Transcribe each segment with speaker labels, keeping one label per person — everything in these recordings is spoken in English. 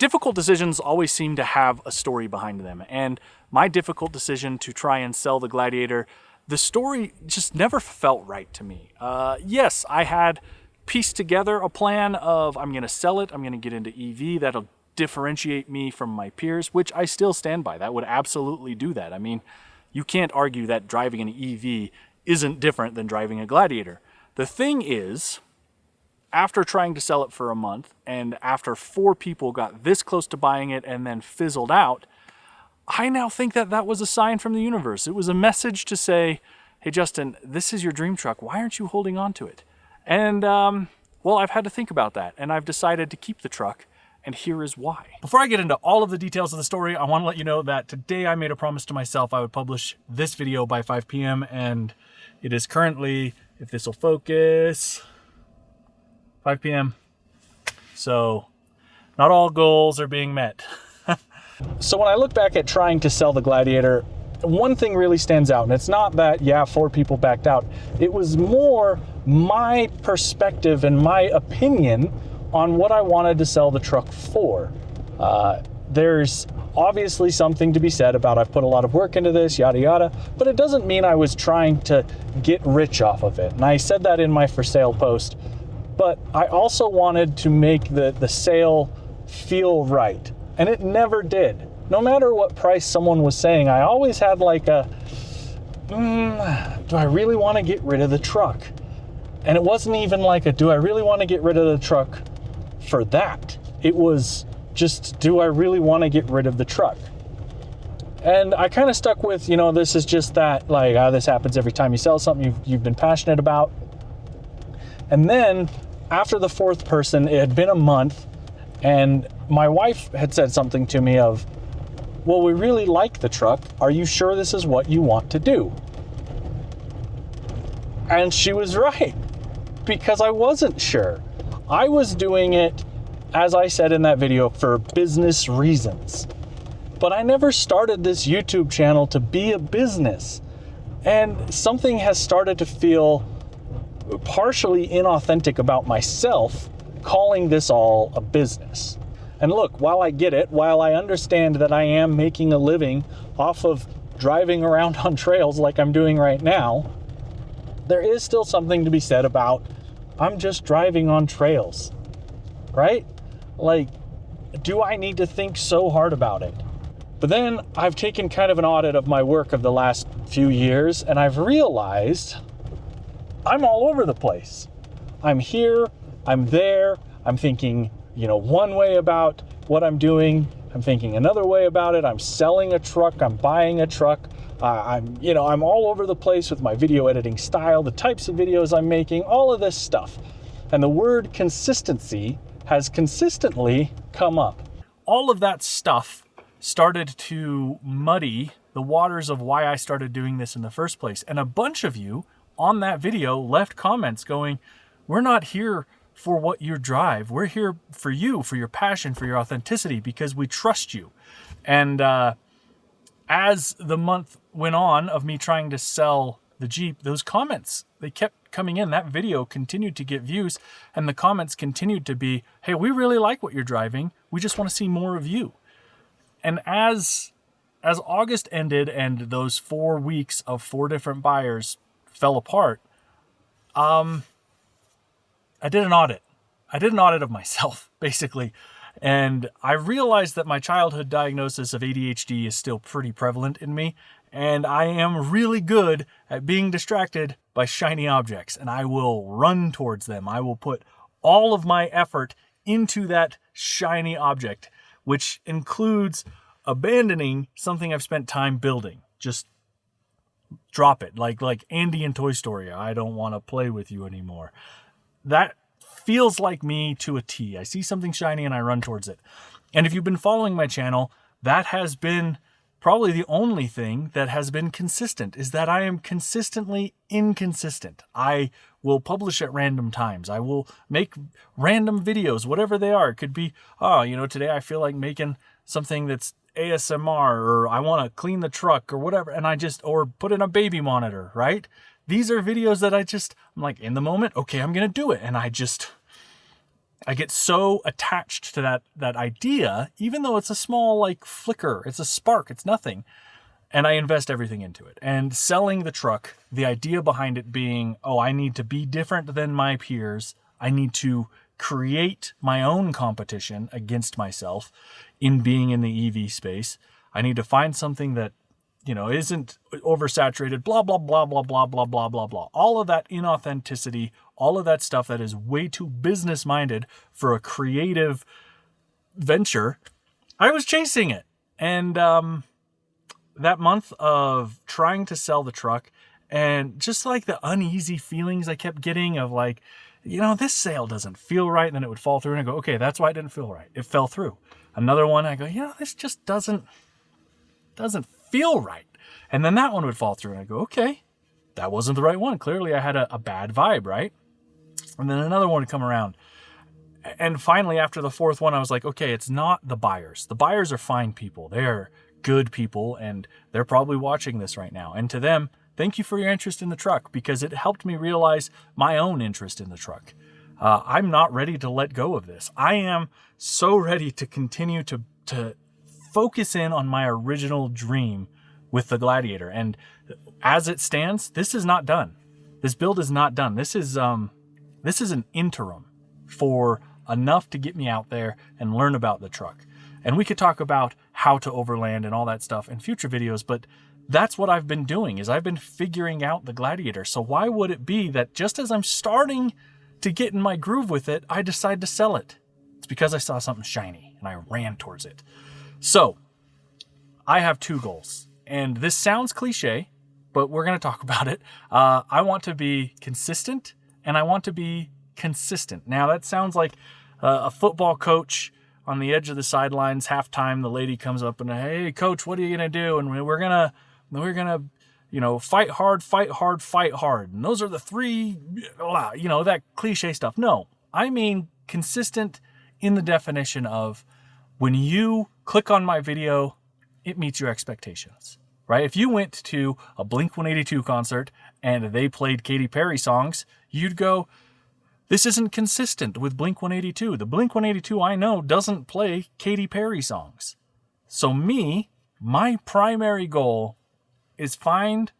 Speaker 1: difficult decisions always seem to have a story behind them. And my difficult decision to try and sell the Gladiator, the story just never felt right to me. Yes, I had pieced together a plan of I'm going to sell it, I'm going to get into EV, that'll differentiate me from my peers, which I still stand by. That would absolutely do that. I mean, you can't argue that driving an EV isn't different than driving a Gladiator. The thing is, after trying to sell it for a month, and after 4 people got this close to buying it and then fizzled out, I now think that that was a sign from the universe. It was a message to say, hey Justin, this is your dream truck. Why aren't you holding on to it? And well, I've had to think about that, and I've decided to keep the truck, and here is why. Before I get into all of the details of the story, I want to let you know that today I made a promise to myself I would publish this video by 5 p.m. and it is currently, if this will focus, 5 p.m. So not all goals are being met. So when I look back at trying to sell the Gladiator, one thing really stands out, and it's not that, yeah, 4 people backed out. It was more my perspective and my opinion on what I wanted to sell the truck for. There's obviously something to be said about I've put a lot of work into this, yada yada, but it doesn't mean I was trying to get rich off of it. And I said that in my for sale post, but I also wanted to make the sale feel right. And it never did. No matter what price someone was saying, I always had like a, do I really want to get rid of the truck? And it wasn't even like a, do I really want to get rid of the truck for that? It was just, do I really want to get rid of the truck? And I kind of stuck with, you know, this is just that, like, this happens every time you sell something you've been passionate about. And then after the 4th person, it had been a month, and my wife had said something to me of, well, we really like the truck. Are you sure this is what you want to do? And she was right, because I wasn't sure. I was doing it, as I said in that video, for business reasons. But I never started this YouTube channel to be a business. And something has started to feel partially inauthentic about myself, calling this all a business. And look, while I get it, while I understand that I am making a living off of driving around on trails like I'm doing right now, there is still something to be said about I'm just driving on trails, right? Like, do I need to think so hard about it? But then I've taken kind of an audit of my work of the last few years, and I've realized I'm all over the place. I'm here, I'm there, I'm thinking, you know, one way about what I'm doing, I'm thinking another way about it, I'm selling a truck, I'm buying a truck, I'm all over the place with my video editing style, the types of videos I'm making, all of this stuff. And the word consistency has consistently come up. All of that stuff started to muddy the waters of why I started doing this in the first place. And a bunch of you on that video left comments going, we're not here for what you drive. We're here for you, for your passion, for your authenticity, because we trust you. And as the month went on of me trying to sell the Jeep, those comments, they kept coming in. That video continued to get views, and the comments continued to be, hey, we really like what you're driving. We just want to see more of you. And as August ended and those 4 weeks of 4 different buyers fell apart, I did an audit. I did an audit of myself, basically. And I realized that my childhood diagnosis of ADHD is still pretty prevalent in me. And I am really good at being distracted by shiny objects. And I will run towards them. I will put all of my effort into that shiny object, which includes abandoning something I've spent time building. Just drop it. Like Andy in Toy Story. I don't want to play with you anymore. That feels like me to a T. I see something shiny and I run towards it. And if you've been following my channel, that has been probably the only thing that has been consistent, is that I am consistently inconsistent. I will publish at random times. I will make random videos, whatever they are. It could be, today I feel like making something that's ASMR, or I want to clean the truck or whatever, and or put in a baby monitor, right? These are videos that I'm like, in the moment, okay, I'm going to do it. And I get so attached to that idea, even though it's a small like flicker, it's a spark, it's nothing. And I invest everything into it. And selling the truck, the idea behind it being, oh, I need to be different than my peers. I need to create my own competition against myself in being in the EV space. I need to find something that, isn't oversaturated, blah, blah, blah, blah, blah, blah, blah, blah, blah. All of that inauthenticity, all of that stuff that is way too business-minded for a creative venture, I was chasing it. And that month of trying to sell the truck and just like the uneasy feelings I kept getting of like, this sale doesn't feel right. And then it would fall through and I go, okay, that's why it didn't feel right. It fell through. Another one, I go, this just doesn't feel right. And then that one would fall through and I go, okay, that wasn't the right one. Clearly I had a bad vibe, right? And then another one would come around. And finally, after the fourth one, I was like, okay, it's not the buyers. The buyers are fine people. They're good people and they're probably watching this right now. And to them, thank you for your interest in the truck because it helped me realize my own interest in the truck. I'm not ready to let go of this. I am so ready to continue to focus in on my original dream with the Gladiator. And as it stands, this is not done. This build is not done. This is an interim for enough to get me out there and learn about the truck. And we could talk about how to overland and all that stuff in future videos, but that's what I've been doing is I've been figuring out the Gladiator. So why would it be that just as I'm starting to get in my groove with it, I decide to sell it? It's because I saw something shiny and I ran towards it. So I have two goals, and this sounds cliche, but we're going to talk about it. I want to be consistent and I want to be consistent. Now that sounds like a football coach on the edge of the sidelines, halftime, the lady comes up and, hey, coach, what are you going to do? And we're going to, fight hard, fight hard, fight hard. And those are the three, that cliche stuff. No, I mean consistent in the definition of when you click on my video, it meets your expectations, right? If you went to a Blink-182 concert and they played Katy Perry songs, you'd go, this isn't consistent with Blink-182. The Blink-182 I know doesn't play Katy Perry songs. So my primary goal is find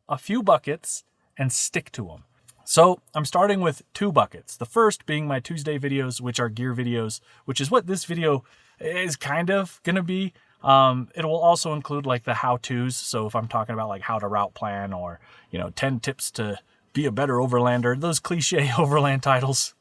Speaker 1: a few buckets and stick to them. So I'm starting with 2 buckets. The first being my Tuesday videos, which are gear videos, which is what this video is kind of going to be. It will also include like the how-tos. So if I'm talking about like how to route plan or, 10 tips to be a better overlander, those cliche overland titles.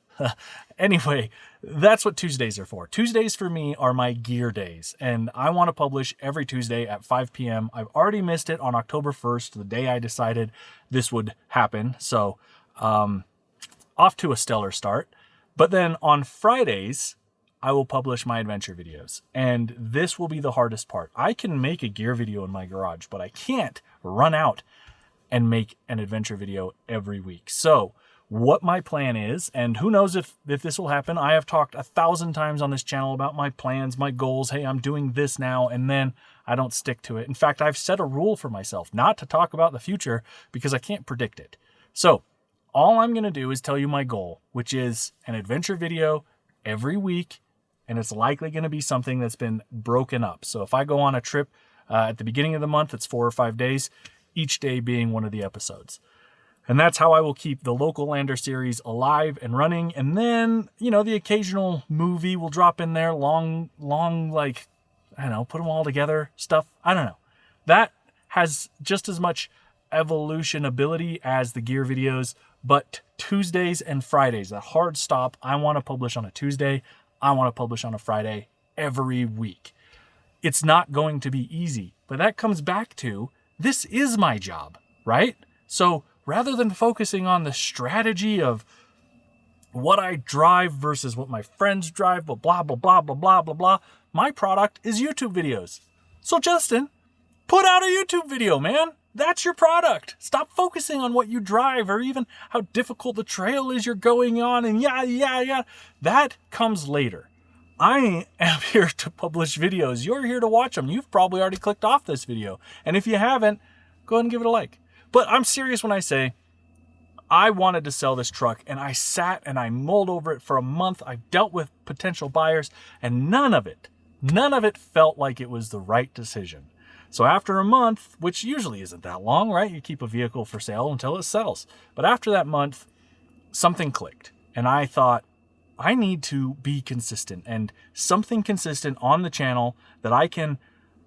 Speaker 1: Anyway, that's what Tuesdays are for. Tuesdays for me are my gear days, and I want to publish every Tuesday at 5 p.m. I've already missed it on October 1st, the day I decided this would happen. So off to a stellar start. But then on Fridays, I will publish my adventure videos. And this will be the hardest part. I can make a gear video in my garage, but I can't run out and make an adventure video every week. So what my plan is, and who knows if this will happen. I have talked 1,000 times on this channel about my plans, my goals. Hey, I'm doing this now, and then I don't stick to it. In fact, I've set a rule for myself not to talk about the future because I can't predict it. So all I'm going to do is tell you my goal, which is an adventure video every week, and it's likely going to be something that's been broken up. So if I go on a trip at the beginning of the month, it's 4 or 5 days, each day being one of the episodes. And that's how I will keep the Local Lander series alive and running. And then, the occasional movie will drop in there, long, like, I don't know, put them all together stuff. I don't know. That has just as much evolution ability as the gear videos, but Tuesdays and Fridays, a hard stop. I want to publish on a Tuesday. I want to publish on a Friday every week. It's not going to be easy, but that comes back to, this is my job, right? So rather than focusing on the strategy of what I drive versus what my friends drive, blah, blah, blah, blah, blah, blah, blah, blah, my product is YouTube videos. So Justin, put out a YouTube video, man. That's your product. Stop focusing on what you drive or even how difficult the trail is you're going on and yeah. That comes later. I am here to publish videos. You're here to watch them. You've probably already clicked off this video. And if you haven't, go ahead and give it a like. But I'm serious when I say I wanted to sell this truck, and I sat and I mulled over it for a month. I dealt with potential buyers, and none of it felt like it was the right decision. So after a month, which usually isn't that long, right? You keep a vehicle for sale until it sells. But after that month, something clicked. And I thought, I need to be consistent, and something consistent on the channel that I can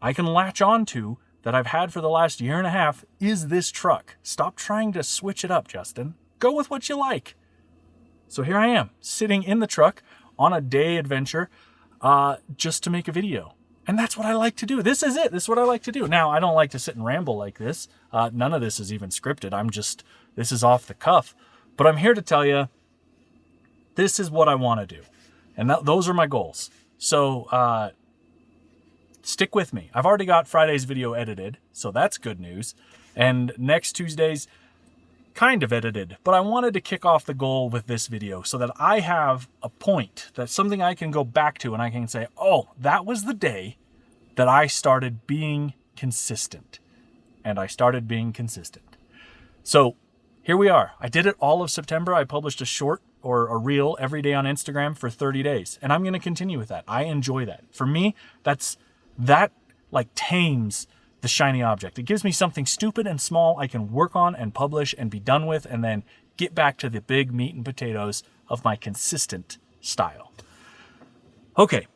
Speaker 1: latch on to that I've had for the last year and a half is this truck. Stop trying to switch it up, Justin. Go with what you like. So here I am, sitting in the truck on a day adventure just to make a video. And that's what I like to do. This is it. This is what I like to do. Now, I don't like to sit and ramble like this. None of this is even scripted. This is off the cuff. But I'm here to tell you, this is what I want to do. And those are my goals. So stick with me. I've already got Friday's video edited, so that's good news. And next Tuesday's kind of edited. But I wanted to kick off the goal with this video so that I have a point, that's something I can go back to and I can say, oh, that was the day that I started being consistent. And I started being consistent. So here we are. I did it all of September. I published a short or a reel every day on Instagram for 30 days. And I'm going to continue with that. I enjoy that. For me, that like tames the shiny object. It gives me something stupid and small I can work on and publish and be done with, and then get back to the big meat and potatoes of my consistent style. Okay.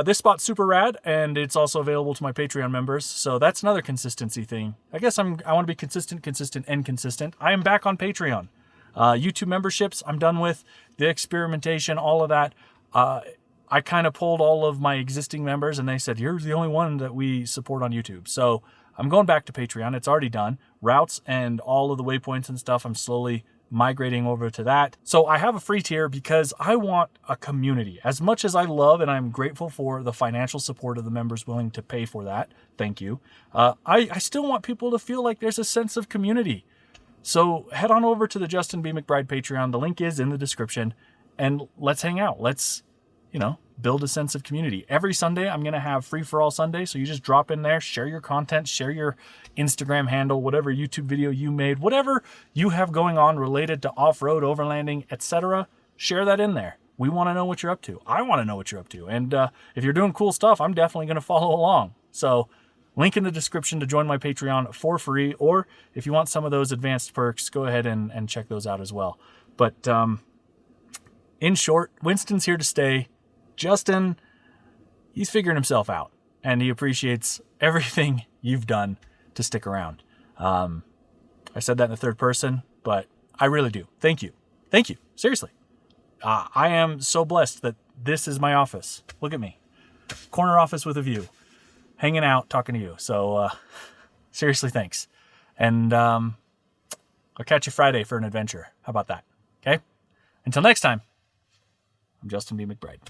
Speaker 1: This spot's super rad, and it's also available to my Patreon members. So that's another consistency thing. I guess I want to be consistent, and consistent. I am back on Patreon. YouTube memberships, I'm done with. The experimentation, all of that. I kind of pulled all of my existing members, and they said, you're the only one that we support on YouTube. So I'm going back to Patreon. It's already done. Routes and all of the waypoints and stuff, I'm slowly migrating over to that. So I have a free tier because I want a community. As much as I love and I'm grateful for the financial support of the members willing to pay for that, thank you. I still want people to feel like there's a sense of community. So head on over to the Justin B. McBride Patreon. The link is in the description, and let's hang out. Let's, build a sense of community. Every Sunday, I'm going to have Free for All Sunday. So you just drop in there, share your content, share your Instagram handle, whatever YouTube video you made, whatever you have going on related to off-road, overlanding, etc. Share that in there. We want to know what you're up to. I want to know what you're up to. And if you're doing cool stuff, I'm definitely going to follow along. So link in the description to join my Patreon for free. Or if you want some of those advanced perks, go ahead and check those out as well. But in short, Winston's here to stay. Justin, he's figuring himself out, and he appreciates everything you've done to stick around. I said that in the third person, but I really do. Thank you. Thank you. Seriously. I am so blessed that this is my office. Look at me. Corner office with a view. Hanging out, talking to you. So, seriously, thanks. And I'll catch you Friday for an adventure. How about that? Okay? Until next time, I'm Justin B. McBride.